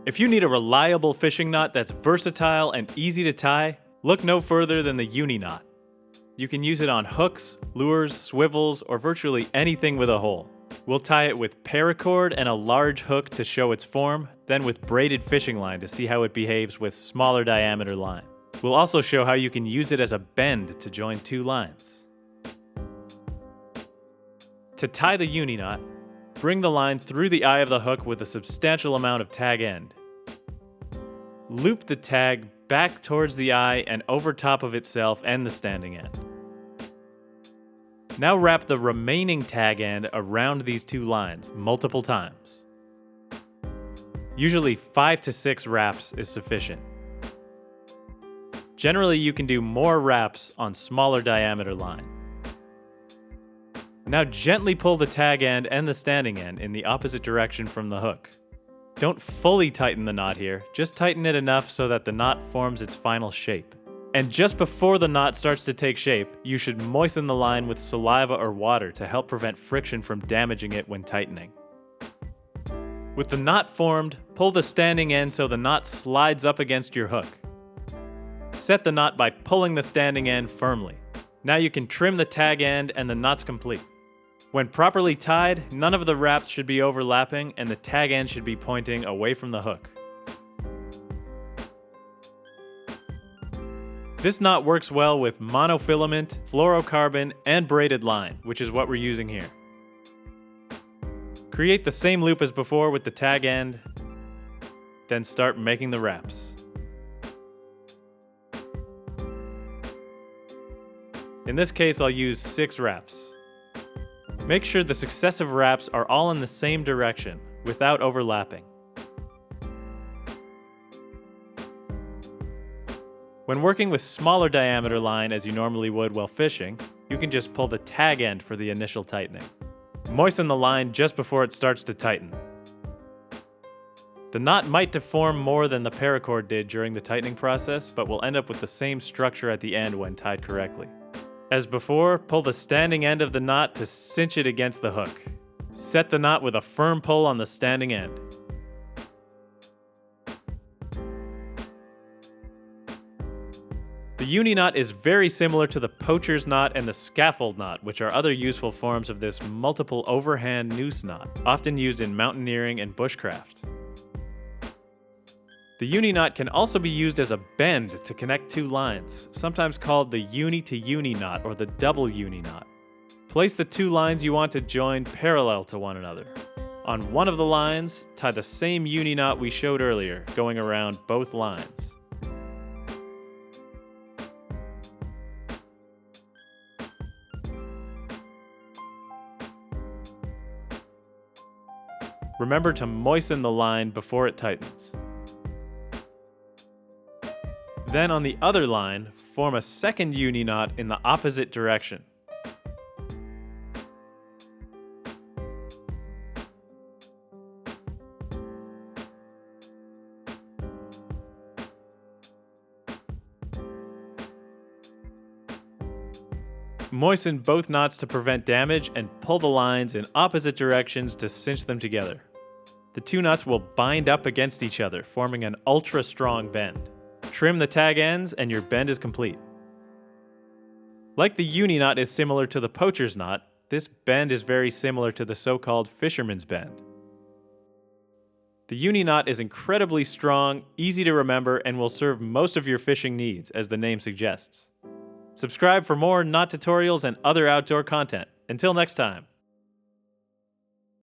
If you need a reliable fishing knot that's versatile and easy to tie, look no further than the Uni Knot. You can use it on hooks, lures, swivels, or virtually anything with a hole. We'll tie it with paracord and a large hook to show its form, then with braided fishing line to see how it behaves with smaller diameter line. We'll also show how you can use it as a bend to join two lines. To tie the Uni Knot, bring the line through the eye of the hook with a substantial amount of tag end. Loop the tag back towards the eye and over top of itself and the standing end. Now wrap the remaining tag end around these two lines multiple times. Usually 5 to 6 wraps is sufficient. Generally, you can do more wraps on smaller diameter line. Now gently pull the tag end and the standing end in the opposite direction from the hook. Don't fully tighten the knot here, just tighten it enough so that the knot forms its final shape. And just before the knot starts to take shape, you should moisten the line with saliva or water to help prevent friction from damaging it when tightening. With the knot formed, pull the standing end so the knot slides up against your hook. Set the knot by pulling the standing end firmly. Now you can trim the tag end and the knot's complete. When properly tied, none of the wraps should be overlapping and the tag end should be pointing away from the hook. This knot works well with monofilament, fluorocarbon, and braided line, which is what we're using here. Create the same loop as before with the tag end, then start making the wraps. In this case, I'll use 6 wraps. Make sure the successive wraps are all in the same direction, without overlapping. When working with smaller diameter line as you normally would while fishing, you can just pull the tag end for the initial tightening. Moisten the line just before it starts to tighten. The knot might deform more than the paracord did during the tightening process, but will end up with the same structure at the end when tied correctly. As before, pull the standing end of the knot to cinch it against the hook. Set the knot with a firm pull on the standing end. The Uni knot is very similar to the poacher's knot and the scaffold knot, which are other useful forms of this multiple overhand noose knot, often used in mountaineering and bushcraft. The Uni knot can also be used as a bend to connect two lines, sometimes called the Uni-to-Uni knot or the Double Uni Knot. Place the two lines you want to join parallel to one another. On one of the lines, tie the same Uni knot we showed earlier, going around both lines. Remember to moisten the line before it tightens. Then on the other line, form a second Uni knot in the opposite direction. Moisten both knots to prevent damage and pull the lines in opposite directions to cinch them together. The two knots will bind up against each other, forming an ultra-strong bend. Trim the tag ends and your bend is complete. Like the Uni knot is similar to the poacher's knot, this bend is very similar to the so-called fisherman's bend. The Uni knot is incredibly strong, easy to remember, and will serve most of your fishing needs, as the name suggests. Subscribe for more knot tutorials and other outdoor content. Until next time.